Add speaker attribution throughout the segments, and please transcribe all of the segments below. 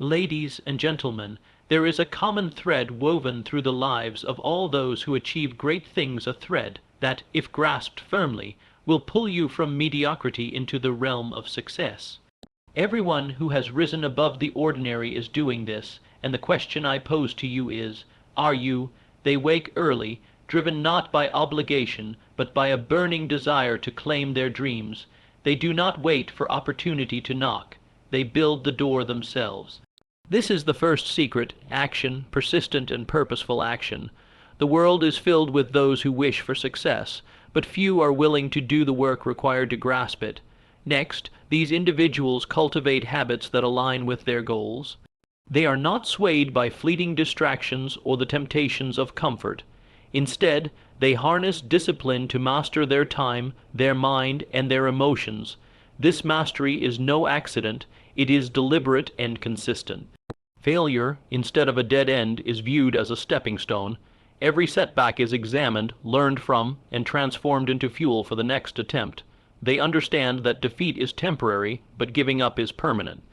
Speaker 1: Ladies and gentlemen, there is a common thread woven through the lives of all those who achieve great things, a thread that, if grasped firmly, will pull you from mediocrity into the realm of success. Everyone who has risen above the ordinary is doing this, and the question I pose to you is, are you? They wake early, driven not by obligation, but by a burning desire to claim their dreams. They do not wait for opportunity to knock. They build the door themselves. This is the first secret: action, persistent and purposeful action. The world is filled with those who wish for success, but few are willing to do the work required to grasp it. Next, these individuals cultivate habits that align with their goals. They are not swayed by fleeting distractions or the temptations of comfort. Instead, they harness discipline to master their time, their mind, and their emotions. This mastery is no accident, it is deliberate and consistent. Failure, instead of a dead end, is viewed as a stepping stone. Every setback is examined, learned from, and transformed into fuel for the next attempt. They understand that defeat is temporary, but giving up is permanent.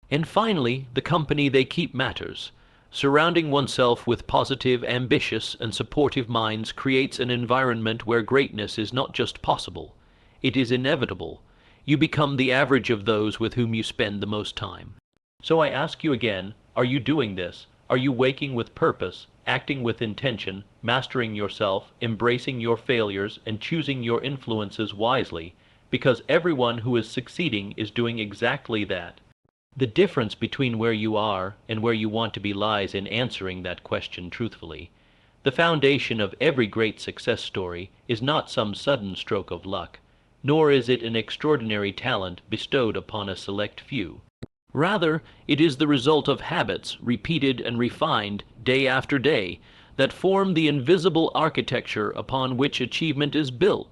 Speaker 1: And finally, the company they keep matters. Surrounding oneself with positive, ambitious, and supportive minds creates an environment where greatness is not just possible, it is inevitable. You become the average of those with whom you spend the most time. So I ask you again, are you doing this? Are you waking with purpose, acting with intention, mastering yourself, embracing your failures, and choosing your influences wisely? Because everyone who is succeeding is doing exactly that. The difference between where you are and where you want to be lies in answering that question truthfully. The foundation of every great success story is not some sudden stroke of luck, nor is it an extraordinary talent bestowed upon a select few. Rather, it is the result of habits, repeated and refined day after day, that form the invisible architecture upon which achievement is built.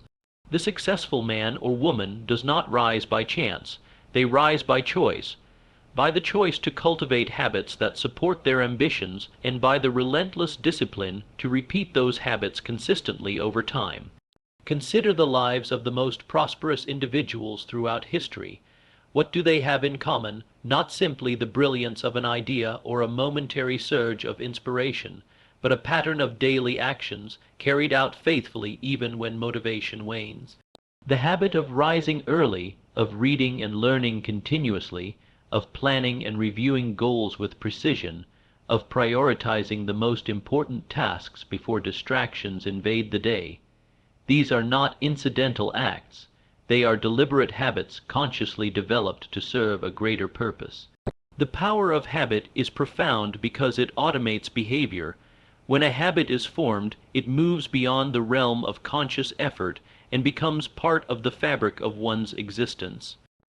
Speaker 1: The successful man or woman does not rise by chance. They rise by choice. By the choice to cultivate habits that support their ambitions, and by the relentless discipline to repeat those habits consistently over time. Consider the lives of the most prosperous individuals throughout history. What do they have in common? Not simply the brilliance of an idea or a momentary surge of inspiration, but a pattern of daily actions carried out faithfully even when motivation wanes. The habit of rising early, of reading and learning continuously, of planning and reviewing goals with precision, of prioritizing the most important tasks before distractions invade the day. These are not incidental acts. They are deliberate habits consciously developed to serve a greater purpose. The power of habit is profound because it automates behavior. When a habit is formed, it moves beyond the realm of conscious effort and becomes part of the fabric of one's existence.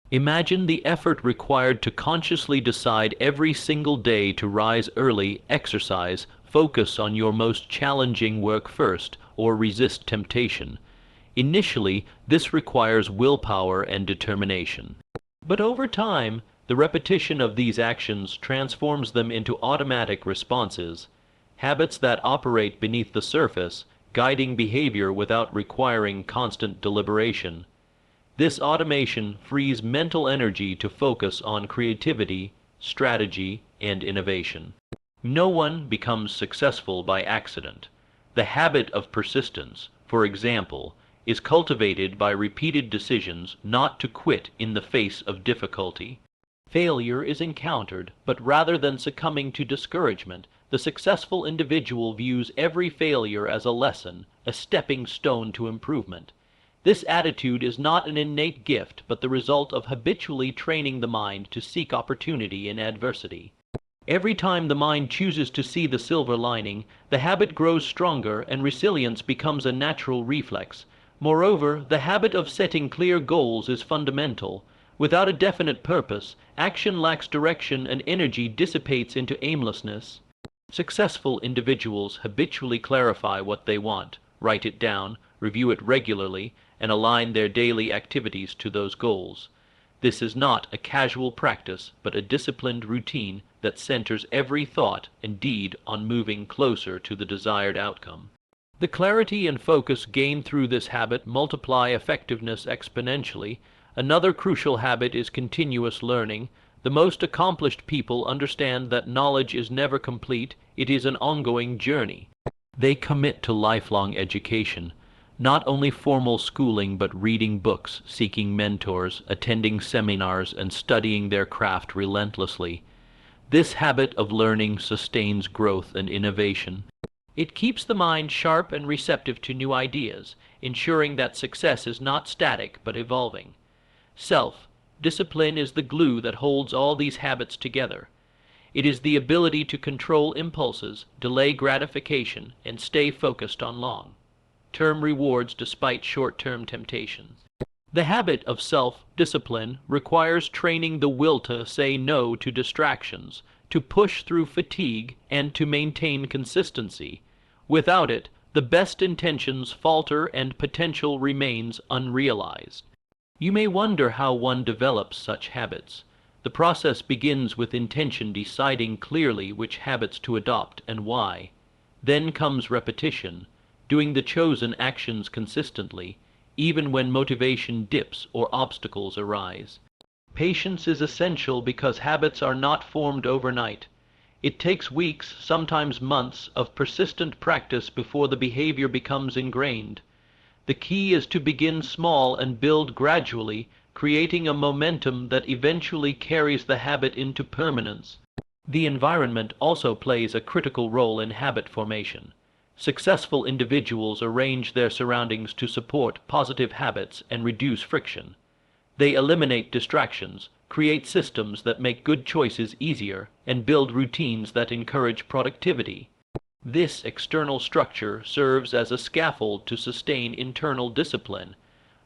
Speaker 1: Imagine the effort required to consciously decide every single day to rise early, exercise, focus on your most challenging work first, or resist temptation. Initially, this requires willpower and determination. But over time, the repetition of these actions transforms them into automatic responses, habits that operate beneath the surface, guiding behavior without requiring constant deliberation. This automation frees mental energy to focus on creativity, strategy, and innovation. No one becomes successful by accident. The habit of persistence, for example, is cultivated by repeated decisions not to quit in the face of difficulty. Failure is encountered, but rather than succumbing to discouragement, the successful individual views every failure as a lesson, a stepping stone to improvement. This attitude is not an innate gift, but the result of habitually training the mind to seek opportunity in adversity. Every time the mind chooses to see the silver lining, the habit grows stronger and resilience becomes a natural reflex. Moreover, the habit of setting clear goals is fundamental. Without a definite purpose, action lacks direction and energy dissipates into aimlessness. Successful individuals habitually clarify what they want, write it down, review it regularly, and align their daily activities to those goals. This is not a casual practice, but a disciplined routine that centers every thought and deed on moving closer to the desired outcome. The clarity and focus gained through this habit multiply effectiveness exponentially. Another crucial habit is continuous learning. The most accomplished people understand that knowledge is never complete, it is an ongoing journey. They commit to lifelong education, not only formal schooling but reading books, seeking mentors, attending seminars, and studying their craft relentlessly. This habit of learning sustains growth and innovation. It keeps the mind sharp and receptive to new ideas, ensuring that success is not static but evolving. Self-discipline is the glue that holds all these habits together. It is the ability to control impulses, delay gratification, and stay focused on long-term rewards despite short-term temptations. The habit of self-discipline requires training the will to say no to distractions, to push through fatigue, and to maintain consistency. Without it, the best intentions falter and potential remains unrealized. You may wonder how one develops such habits. The process begins with intention deciding clearly which habits to adopt and why. Then comes repetition, doing the chosen actions consistently, even when motivation dips or obstacles arise. Patience is essential because habits are not formed overnight. It takes weeks, sometimes months, of persistent practice before the behavior becomes ingrained. The key is to begin small and build gradually, creating a momentum that eventually carries the habit into permanence. The environment also plays a critical role in habit formation. Successful individuals arrange their surroundings to support positive habits and reduce friction. They eliminate distractions, create systems that make good choices easier, and build routines that encourage productivity. This external structure serves as a scaffold to sustain internal discipline.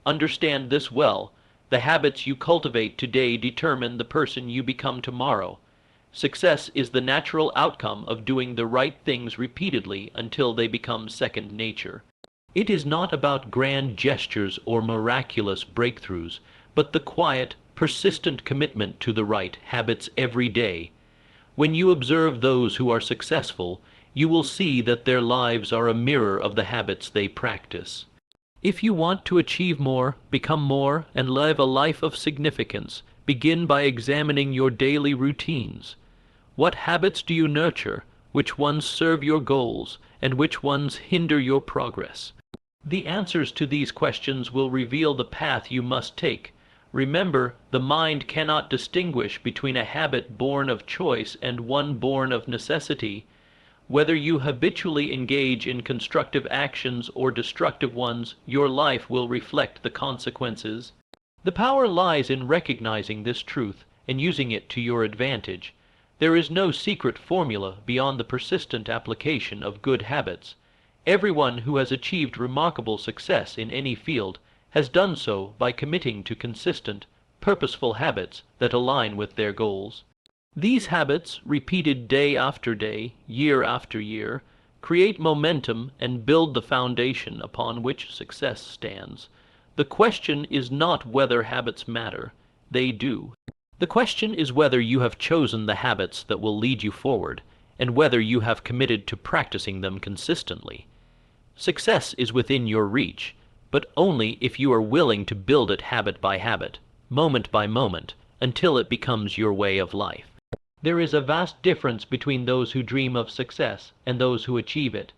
Speaker 1: Understand this well. The habits you cultivate today determine the person you become tomorrow. Success is the natural outcome of doing the right things repeatedly until they become second nature. It is not about grand gestures or miraculous breakthroughs, but the quiet, persistent commitment to the right habits every day. When you observe those who are successful, you will see that their lives are a mirror of the habits they practice. If you want to achieve more, become more, and live a life of significance, begin by examining your daily routines. What habits do you nurture? Which ones serve your goals, and which ones hinder your progress? The answers to these questions will reveal the path you must take. Remember, the mind cannot distinguish between a habit born of choice and one born of necessity. Whether you habitually engage in constructive actions or destructive ones, your life will reflect the consequences. The power lies in recognizing this truth and using it to your advantage. There is no secret formula beyond the persistent application of good habits. Everyone who has achieved remarkable success in any field has done so by committing to consistent, purposeful habits that align with their goals. These habits, repeated day after day, year after year, create momentum and build the foundation upon which success stands. The question is not whether habits matter. They do. The question is whether you have chosen the habits that will lead you forward, and whether you have committed to practicing them consistently. Success is within your reach, but only if you are willing to build it habit by habit, moment by moment, until it becomes your way of life. There is a vast difference between those who dream of success and those who achieve it.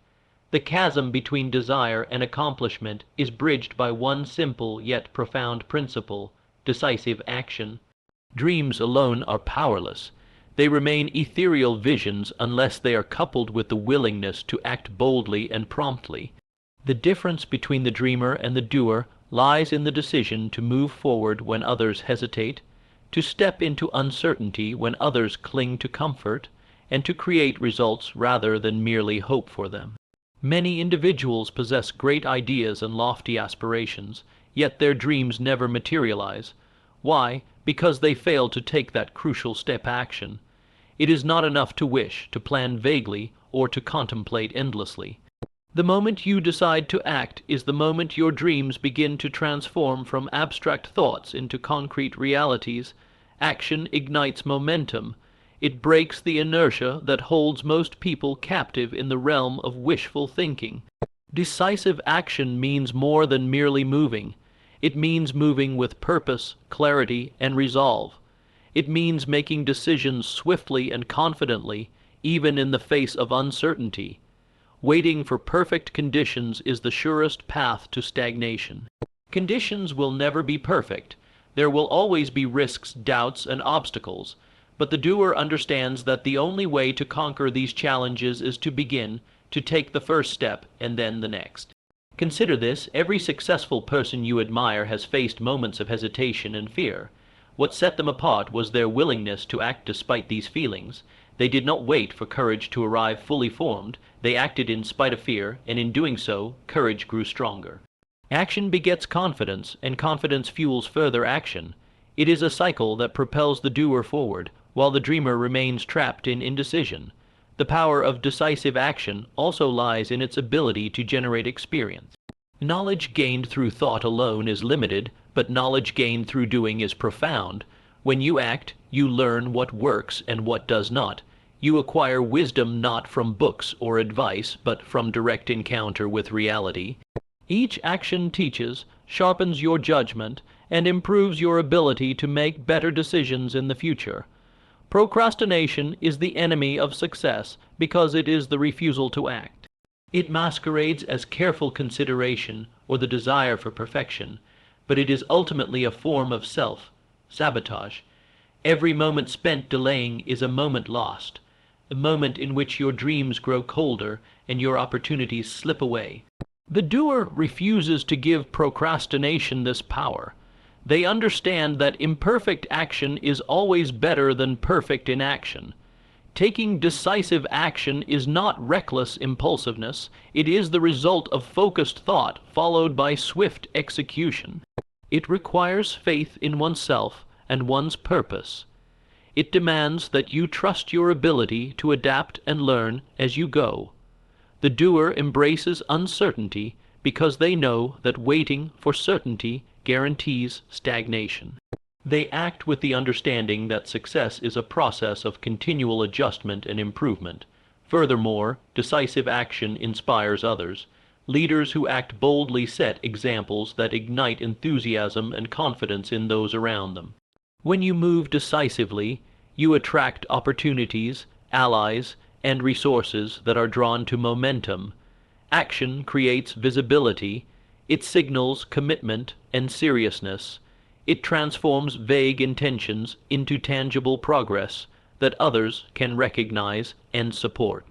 Speaker 1: The chasm between desire and accomplishment is bridged by one simple yet profound principle: decisive action. Dreams alone are powerless. They remain ethereal visions unless they are coupled with the willingness to act boldly and promptly. The difference between the dreamer and the doer lies in the decision to move forward when others hesitate, to step into uncertainty when others cling to comfort, and to create results rather than merely hope for them. Many individuals possess great ideas and lofty aspirations, yet their dreams never materialize. Why? Because they fail to take that crucial step action. It is not enough to wish, to plan vaguely, or to contemplate endlessly. The moment you decide to act is the moment your dreams begin to transform from abstract thoughts into concrete realities. Action ignites momentum. It breaks the inertia that holds most people captive in the realm of wishful thinking. Decisive action means more than merely moving. It means moving with purpose, clarity, and resolve. It means making decisions swiftly and confidently, even in the face of uncertainty. Waiting for perfect conditions is the surest path to stagnation. Conditions will never be perfect. There will always be risks, doubts, and obstacles, but the doer understands that the only way to conquer these challenges is to begin, to take the first step, and then the next. Consider this: every successful person you admire has faced moments of hesitation and fear. What set them apart was their willingness to act despite these feelings. They did not wait for courage to arrive fully formed. They acted in spite of fear, and in doing so, courage grew stronger. Action begets confidence, and confidence fuels further action. It is a cycle that propels the doer forward, while the dreamer remains trapped in indecision. The power of decisive action also lies in its ability to generate experience. Knowledge gained through thought alone is limited, but knowledge gained through doing is profound. When you act, you learn what works and what does not. You acquire wisdom not from books or advice, but from direct encounter with reality. Each action teaches, sharpens your judgment, and improves your ability to make better decisions in the future. Procrastination is the enemy of success because it is the refusal to act. It masquerades as careful consideration or the desire for perfection, but it is ultimately a form of self-sabotage. Every moment spent delaying is a moment lost, a moment in which your dreams grow colder and your opportunities slip away. The doer refuses to give procrastination this power. They understand that imperfect action is always better than perfect inaction. Taking decisive action is not reckless impulsiveness. It is the result of focused thought followed by swift execution. It requires faith in oneself and one's purpose. It demands that you trust your ability to adapt and learn as you go. The doer embraces uncertainty because they know that waiting for certainty guarantees stagnation. They act with the understanding that success is a process of continual adjustment and improvement. Furthermore, decisive action inspires others. Leaders who act boldly set examples that ignite enthusiasm and confidence in those around them. When you move decisively, you attract opportunities, allies, and resources that are drawn to momentum. Action creates visibility. It signals commitment and seriousness. It transforms vague intentions into tangible progress that others can recognize and support.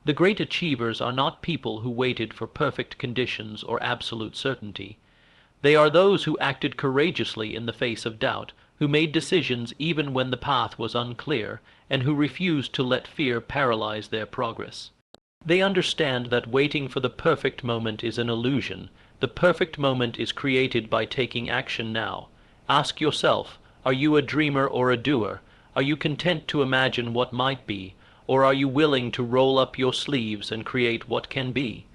Speaker 1: The great achievers are not people who waited for perfect conditions or absolute certainty. They are those who acted courageously in the face of doubt, who made decisions even when the path was unclear, and who refused to let fear paralyze their progress. They understand that waiting for the perfect moment is an illusion. The perfect moment is created by taking action now. Ask yourself, are you a dreamer or a doer? Are you content to imagine what might be, or are you willing to roll up your sleeves and create what can be?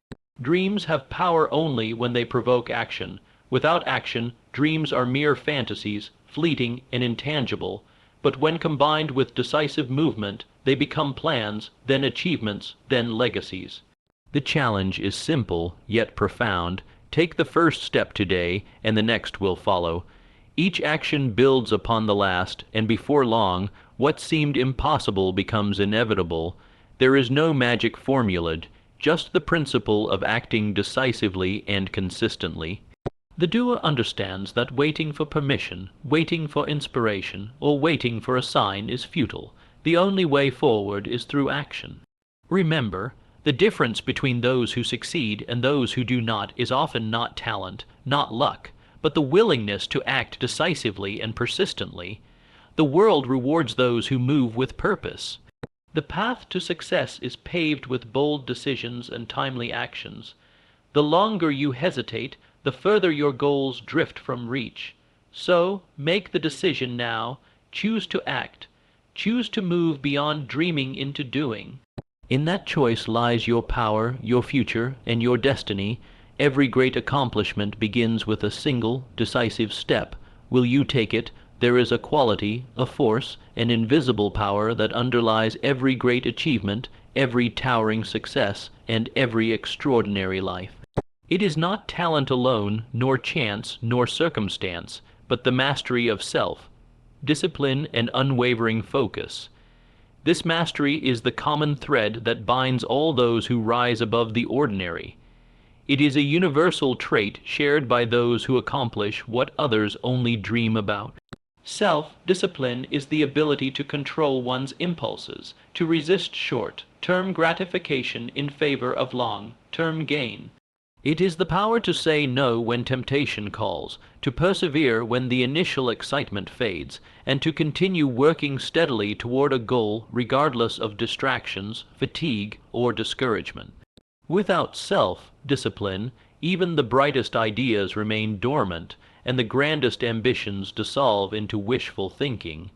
Speaker 1: Dreams have power only when they provoke action. Without action, dreams are mere fantasies, fleeting and intangible, but when combined with decisive movement, they become plans, then achievements, then legacies. The challenge is simple, yet profound. Take the first step today, and the next will follow. Each action builds upon the last, and before long, what seemed impossible becomes inevitable. There is no magic formula, just the principle of acting decisively and consistently. The doer understands that waiting for permission, waiting for inspiration, or waiting for a sign is futile. The only way forward is through action. Remember, the difference between those who succeed and those who do not is often not talent, not luck, but the willingness to act decisively and persistently. The world rewards those who move with purpose. The path to success is paved with bold decisions and timely actions. The longer you hesitate, the further your goals drift from reach. So, make the decision now. Choose to act. Choose to move beyond dreaming into doing. In that choice lies your power, your future, and your destiny. Every great accomplishment begins with a single, decisive step. Will you take it? There is a quality, a force, an invisible power that underlies every great achievement, every towering success, and every extraordinary life. It is not talent alone, nor chance, nor circumstance, but the mastery of self, discipline, and unwavering focus. This mastery is the common thread that binds all those who rise above the ordinary. It is a universal trait shared by those who accomplish what others only dream about. Self-discipline is the ability to control one's impulses, to resist short-term gratification in favor of long-term gain. It is the power to say no when temptation calls, to persevere when the initial excitement fades, and to continue working steadily toward a goal regardless of distractions, fatigue, or discouragement. Without self-discipline, even the brightest ideas remain dormant, and the grandest ambitions dissolve into wishful thinking.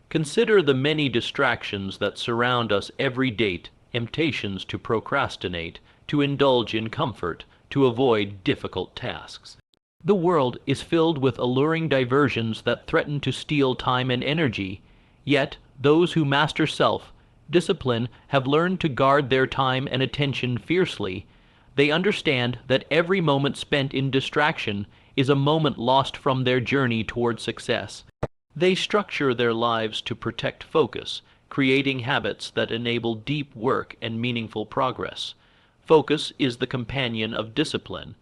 Speaker 1: Consider the many distractions that surround us every day, temptations to procrastinate, to indulge in comfort, to avoid difficult tasks. The world is filled with alluring diversions that threaten to steal time and energy, yet those who master self-discipline have learned to guard their time and attention fiercely. They understand that every moment spent in distraction is a moment lost from their journey toward success. They structure their lives to protect focus, creating habits that enable deep work and meaningful progress. Focus is the companion of discipline.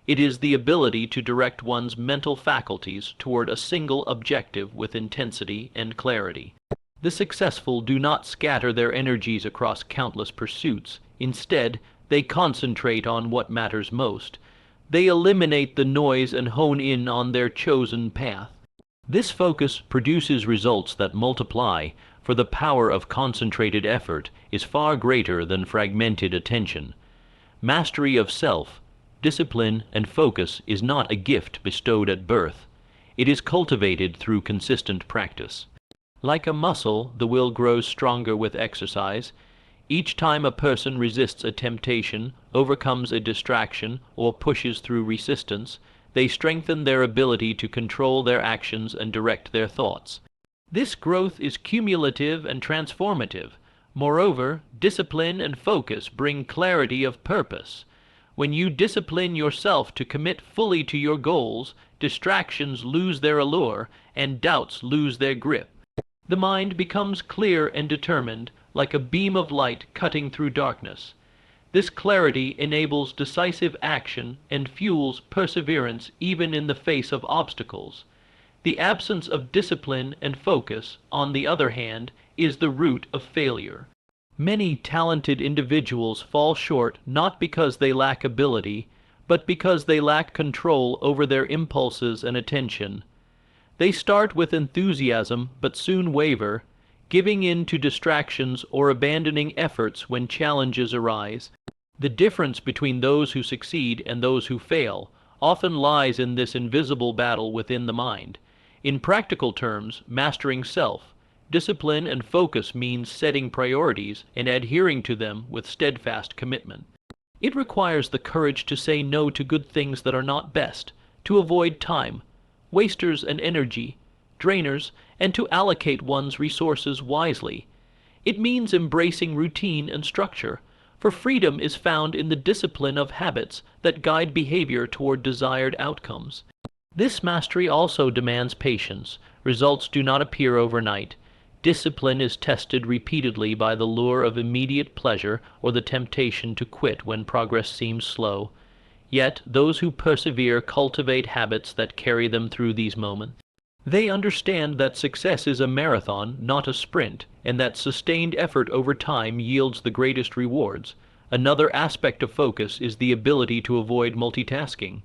Speaker 1: It is the ability to direct one's mental faculties toward a single objective with intensity and clarity. The successful do not scatter their energies across countless pursuits. Instead, they concentrate on what matters most. They eliminate the noise and hone in on their chosen path. This focus produces results that multiply, for the power of concentrated effort is far greater than fragmented attention. Mastery of self, discipline, and focus is not a gift bestowed at birth. It is cultivated through consistent practice. Like a muscle, the will grows stronger with exercise. Each time a person resists a temptation, overcomes a distraction, or pushes through resistance, they strengthen their ability to control their actions and direct their thoughts. This growth is cumulative and transformative. Moreover, discipline and focus bring clarity of purpose. When you discipline yourself to commit fully to your goals, distractions lose their allure and doubts lose their grip. The mind becomes clear and determined, like a beam of light cutting through darkness. This clarity enables decisive action and fuels perseverance even in the face of obstacles. The absence of discipline and focus, on the other hand, is the root of failure. Many talented individuals fall short not because they lack ability, but because they lack control over their impulses and attention. They start with enthusiasm but soon waver, giving in to distractions or abandoning efforts when challenges arise. The difference between those who succeed and those who fail often lies in this invisible battle within the mind. In practical terms, mastering self, discipline and focus means setting priorities and adhering to them with steadfast commitment. It requires the courage to say no to good things that are not best, to avoid time, wasters and energy, drainers, and to allocate one's resources wisely. It means embracing routine and structure, for freedom is found in the discipline of habits that guide behavior toward desired outcomes. This mastery also demands patience. Results do not appear overnight. Discipline is tested repeatedly by the lure of immediate pleasure or the temptation to quit when progress seems slow. Yet those who persevere cultivate habits that carry them through these moments. They understand that success is a marathon, not a sprint, and that sustained effort over time yields the greatest rewards. Another aspect of focus is the ability to avoid multitasking.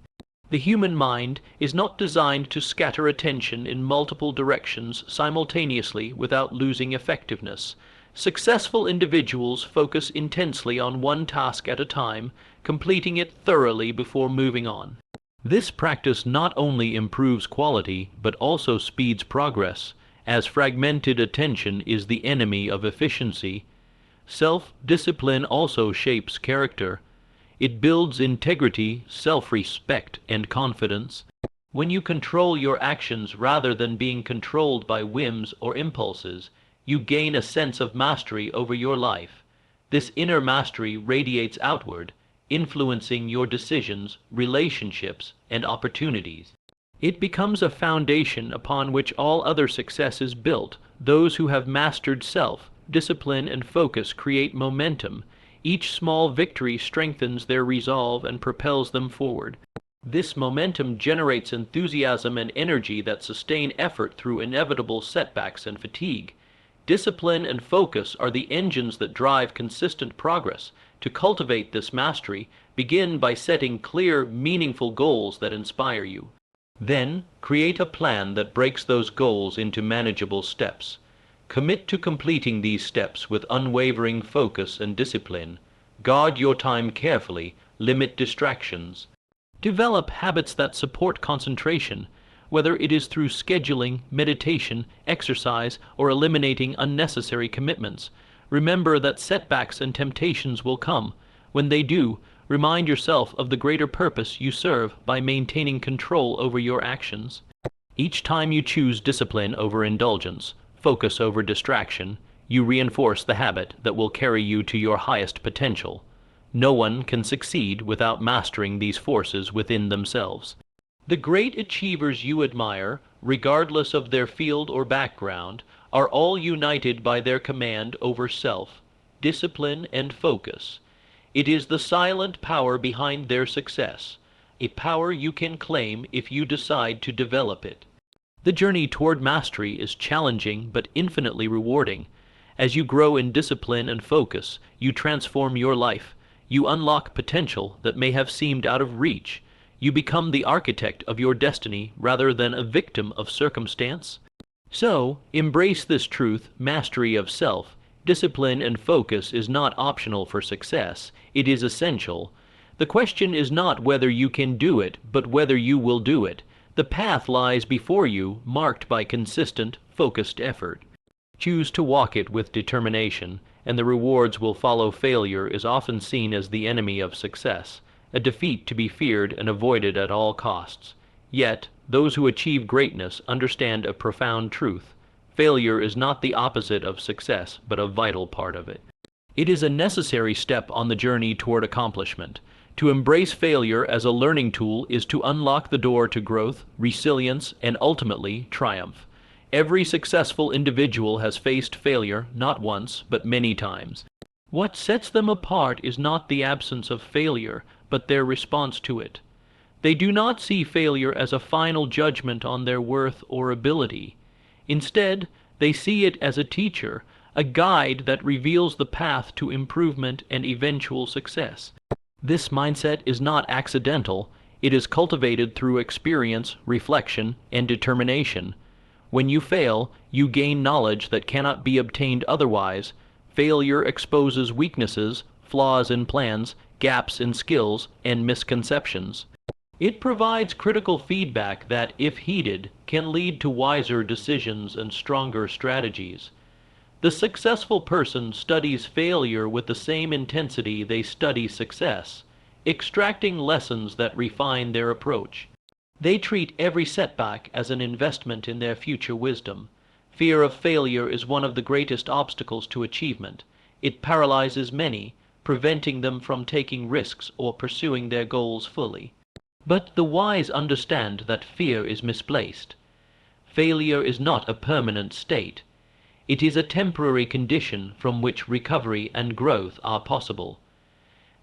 Speaker 1: The human mind is not designed to scatter attention in multiple directions simultaneously without losing effectiveness. Successful individuals focus intensely on one task at a time, completing it thoroughly before moving on. This practice not only improves quality, but also speeds progress, as fragmented attention is the enemy of efficiency. Self-discipline also shapes character. It builds integrity, self-respect, and confidence. When you control your actions rather than being controlled by whims or impulses, you gain a sense of mastery over your life. This inner mastery radiates outward, influencing your decisions, relationships, and opportunities. It becomes a foundation upon which all other success is built. Those who have mastered self, discipline, and focus create momentum. Each small victory strengthens their resolve and propels them forward. This momentum generates enthusiasm and energy that sustain effort through inevitable setbacks and fatigue. Discipline and focus are the engines that drive consistent progress. To cultivate this mastery, begin by setting clear, meaningful goals that inspire you. Then, create a plan that breaks those goals into manageable steps. Commit to completing these steps with unwavering focus and discipline. Guard your time carefully, limit distractions. Develop habits that support concentration, whether it is through scheduling, meditation, exercise, or eliminating unnecessary commitments. Remember that setbacks and temptations will come. When they do, remind yourself of the greater purpose you serve by maintaining control over your actions. Each time you choose discipline over indulgence, focus over distraction, you reinforce the habit that will carry you to your highest potential. No one can succeed without mastering these forces within themselves. The great achievers you admire, regardless of their field or background, are all united by their command over self, discipline, and focus. It is the silent power behind their success, a power you can claim if you decide to develop it. The journey toward mastery is challenging but infinitely rewarding. As you grow in discipline and focus, you transform your life. You unlock potential that may have seemed out of reach. You become the architect of your destiny rather than a victim of circumstance. So, embrace this truth: mastery of self, discipline, and focus is not optional for success. It is essential. The question is not whether you can do it, but whether you will do it. The path lies before you, marked by consistent, focused effort. Choose to walk it with determination, and the rewards will follow. Failure is often seen as the enemy of success, a defeat to be feared and avoided at all costs. Yet, those who achieve greatness understand a profound truth. Failure is not the opposite of success, but a vital part of it. It is a necessary step on the journey toward accomplishment. To embrace failure as a learning tool is to unlock the door to growth, resilience, and ultimately, triumph. Every successful individual has faced failure, not once, but many times. What sets them apart is not the absence of failure, but their response to it. They do not see failure as a final judgment on their worth or ability. Instead, they see it as a teacher, a guide that reveals the path to improvement and eventual success. This mindset is not accidental. It is cultivated through experience, reflection, and determination. When you fail, you gain knowledge that cannot be obtained otherwise. Failure exposes weaknesses, flaws in plans, gaps in skills, and misconceptions. It provides critical feedback that, if heeded, can lead to wiser decisions and stronger strategies. The successful person studies failure with the same intensity they study success, extracting lessons that refine their approach. They treat every setback as an investment in their future wisdom. Fear of failure is one of the greatest obstacles to achievement. It paralyzes many, preventing them from taking risks or pursuing their goals fully. But the wise understand that fear is misplaced. Failure is not a permanent state. It is a temporary condition from which recovery and growth are possible.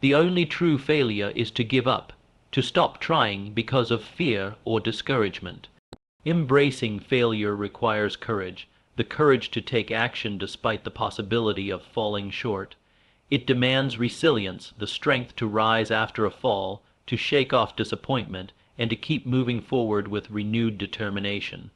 Speaker 1: The only true failure is to give up, to stop trying because of fear or discouragement. Embracing failure requires courage, the courage to take action despite the possibility of falling short. It demands resilience, the strength to rise after a fall, to shake off disappointment, and to keep moving forward with renewed determination.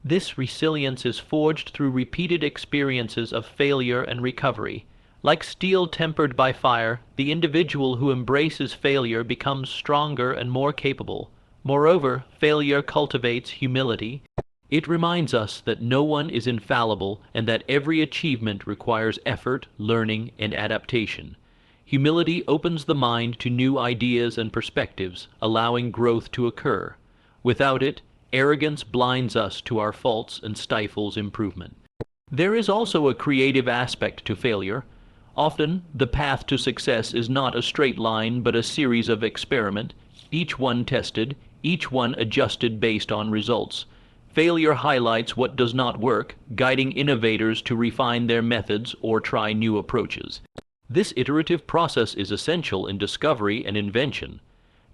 Speaker 1: This resilience is forged through repeated experiences of failure and recovery. Like steel tempered by fire, the individual who embraces failure becomes stronger and more capable. Moreover, failure cultivates humility. It reminds us that no one is infallible and that every achievement requires effort, learning, and adaptation. Humility opens the mind to new ideas and perspectives, allowing growth to occur. Without it, arrogance blinds us to our faults and stifles improvement. There is also a creative aspect to failure. Often, the path to success is not a straight line but a series of experiments, each one tested, each one adjusted based on results. Failure highlights what does not work, guiding innovators to refine their methods or try new approaches. This iterative process is essential in discovery and invention.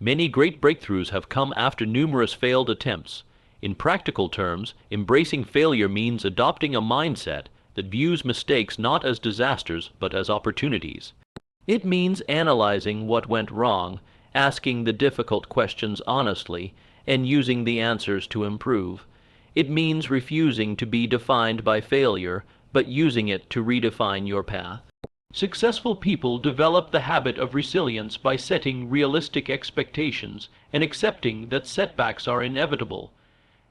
Speaker 1: Many great breakthroughs have come after numerous failed attempts. In practical terms, embracing failure means adopting a mindset that views mistakes not as disasters but as opportunities. It means analyzing what went wrong, asking the difficult questions honestly, and using the answers to improve. It means refusing to be defined by failure, but using it to redefine your path. Successful people develop the habit of resilience by setting realistic expectations and accepting that setbacks are inevitable.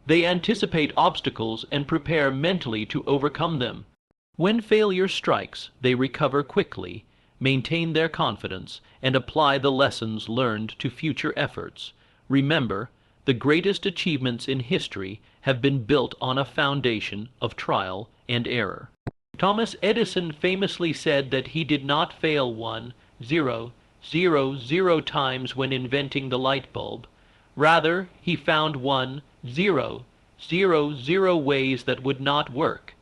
Speaker 1: They anticipate obstacles and prepare mentally to overcome them. When failure strikes, they recover quickly, maintain their confidence, and apply the lessons learned to future efforts. Remember, the greatest achievements in history have been built on a foundation of trial and error. Thomas Edison famously said that he did not fail 1,000 times when inventing the light bulb. Rather, he found 1,000 ways that would not work.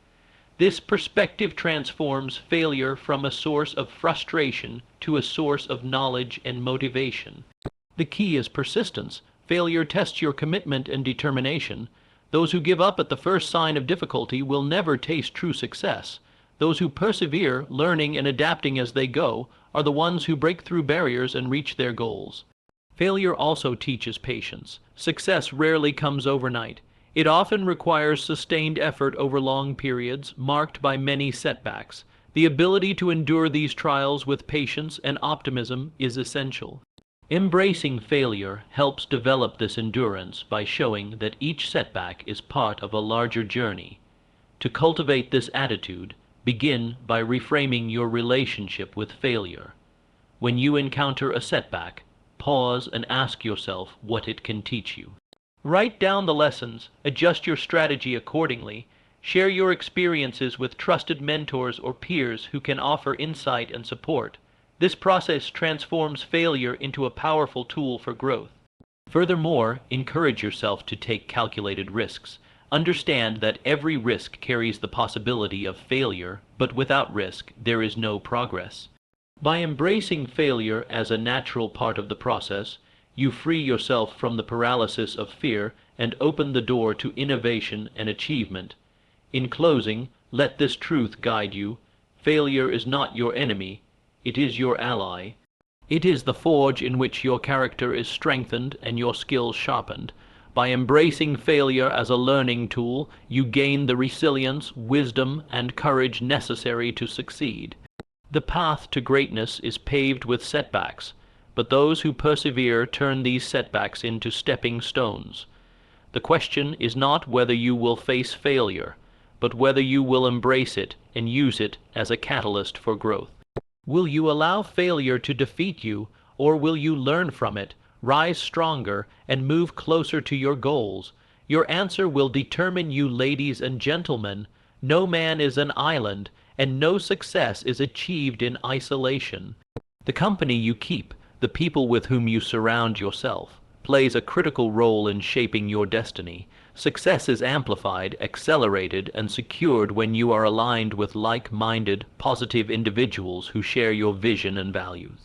Speaker 1: This perspective transforms failure from a source of frustration to a source of knowledge and motivation. The key is persistence. Failure tests your commitment and determination. Those who give up at the first sign of difficulty will never taste true success. Those who persevere, learning and adapting as they go, are the ones who break through barriers and reach their goals. Failure also teaches patience. Success rarely comes overnight. It often requires sustained effort over long periods, marked by many setbacks. The ability to endure these trials with patience and optimism is essential. Embracing failure helps develop this endurance by showing that each setback is part of a larger journey. To cultivate this attitude, begin by reframing your relationship with failure. When you encounter a setback, pause and ask yourself what it can teach you. Write down the lessons, adjust your strategy accordingly, share your experiences with trusted mentors or peers who can offer insight and support. This process transforms failure into a powerful tool for growth. Furthermore, encourage yourself to take calculated risks. Understand that every risk carries the possibility of failure, but without risk, there is no progress. By embracing failure as a natural part of the process, you free yourself from the paralysis of fear and open the door to innovation and achievement. In closing, let this truth guide you. Failure is not your enemy, it is your ally. It is the forge in which your character is strengthened and your skills sharpened. By embracing failure as a learning tool, you gain the resilience, wisdom, and courage necessary to succeed. The path to greatness is paved with setbacks, but those who persevere turn these setbacks into stepping stones. The question is not whether you will face failure, but whether you will embrace it and use it as a catalyst for growth. Will you allow failure to defeat you, or will you learn from it, rise stronger, and move closer to your goals? Your answer will determine you, ladies and gentlemen. No man is an island, and no success is achieved in isolation. The company you keep, the people with whom you surround yourself, plays a critical role in shaping your destiny. Success is amplified, accelerated, and secured when you are aligned with like-minded, positive individuals who share your vision and values.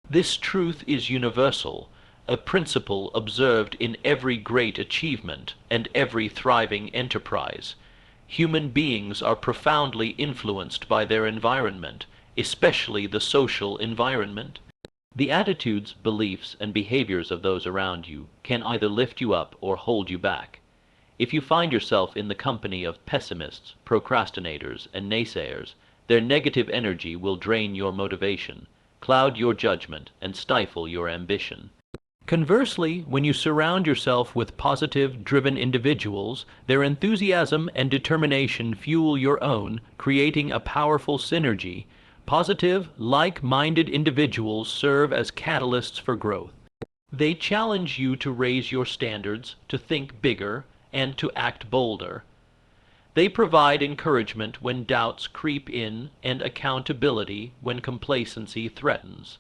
Speaker 1: This truth is universal, a principle observed in every great achievement and every thriving enterprise. Human beings are profoundly influenced by their environment, especially the social environment. The attitudes, beliefs, and behaviors of those around you can either lift you up or hold you back. If you find yourself in the company of pessimists, procrastinators, and naysayers, their negative energy will drain your motivation, cloud your judgment, and stifle your ambition. Conversely, when you surround yourself with positive, driven individuals, their enthusiasm and determination fuel your own, creating a powerful synergy. Positive, like-minded individuals serve as catalysts for growth. They challenge you to raise your standards, to think bigger, and to act bolder. They provide encouragement when doubts creep in and accountability when complacency threatens.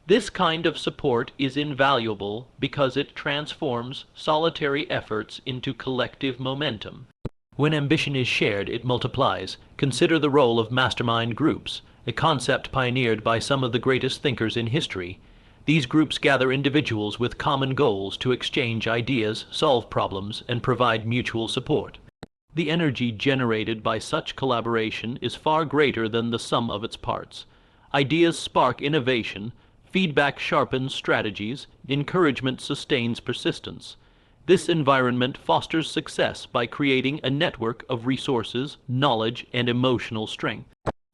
Speaker 1: This kind of support is invaluable because it transforms solitary efforts into collective momentum. When ambition is shared, it multiplies. Consider the role of mastermind groups, a concept pioneered by some of the greatest thinkers in history. These groups gather individuals with common goals to exchange ideas, solve problems, and provide mutual support. The energy generated by such collaboration is far greater than the sum of its parts. Ideas spark innovation, feedback sharpens strategies, encouragement sustains persistence. This environment fosters success by creating a network of resources, knowledge, and emotional strength.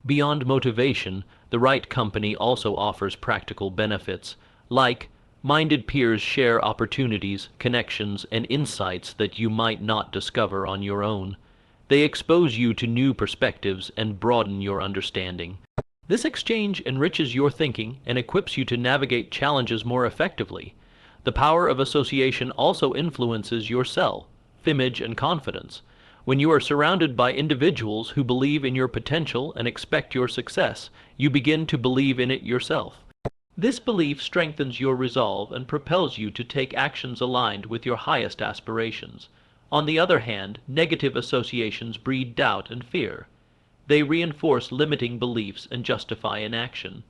Speaker 1: Beyond motivation, the right company also offers practical benefits. Like-minded peers share opportunities, connections, and insights that you might not discover on your own. They expose you to new perspectives and broaden your understanding. This exchange enriches your thinking and equips you to navigate challenges more effectively. The power of association also influences your self-image and confidence. When you are surrounded by individuals who believe in your potential and expect your success, you begin to believe in it yourself. This belief strengthens your resolve and propels you to take actions aligned with your highest aspirations. On the other hand, negative associations breed doubt and fear. They reinforce limiting beliefs and justify inaction.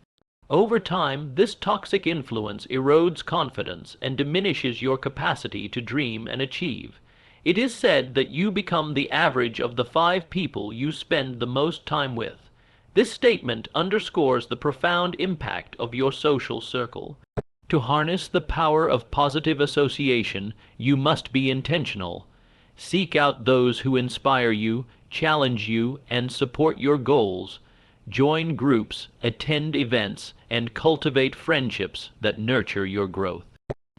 Speaker 1: Over time, this toxic influence erodes confidence and diminishes your capacity to dream and achieve. It is said that you become the average of the 5 people you spend the most time with. This statement underscores the profound impact of your social circle. To harness the power of positive association, you must be intentional. Seek out those who inspire you, challenge you, and support your goals. Join groups, attend events, and cultivate friendships that nurture your growth.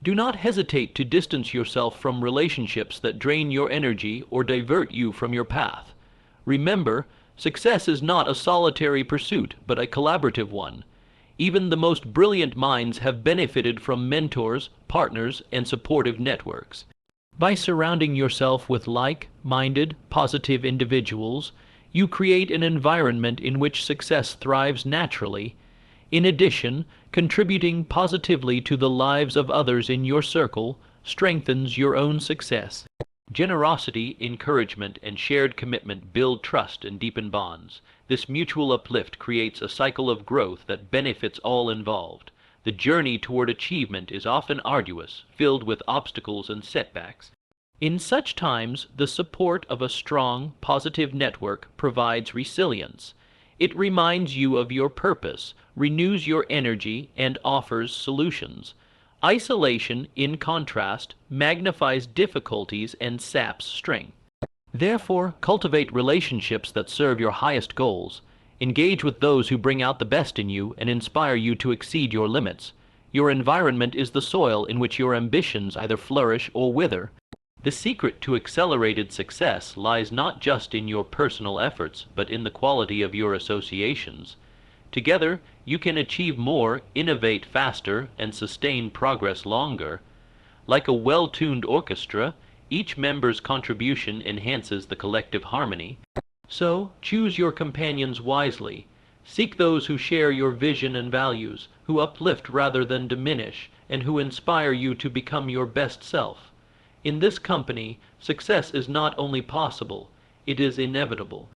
Speaker 1: Do not hesitate to distance yourself from relationships that drain your energy or divert you from your path. Remember, success is not a solitary pursuit, but a collaborative one. Even the most brilliant minds have benefited from mentors, partners, and supportive networks. By surrounding yourself with like-minded, positive individuals, you create an environment in which success thrives naturally. In addition, contributing positively to the lives of others in your circle strengthens your own success. Generosity, encouragement, and shared commitment build trust and deepen bonds. This mutual uplift creates a cycle of growth that benefits all involved. The journey toward achievement is often arduous, filled with obstacles and setbacks. In such times, the support of a strong, positive network provides resilience. It reminds you of your purpose, renews your energy, and offers solutions. Isolation, in contrast, magnifies difficulties and saps strength. Therefore, cultivate relationships that serve your highest goals. Engage with those who bring out the best in you and inspire you to exceed your limits. Your environment is the soil in which your ambitions either flourish or wither. The secret to accelerated success lies not just in your personal efforts, but in the quality of your associations. Together, you can achieve more, innovate faster, and sustain progress longer. Like a well-tuned orchestra, each member's contribution enhances the collective harmony. So, choose your companions wisely. Seek those who share your vision and values, who uplift rather than diminish, and who inspire you to become your best self. In this company, success is not only possible, it is inevitable.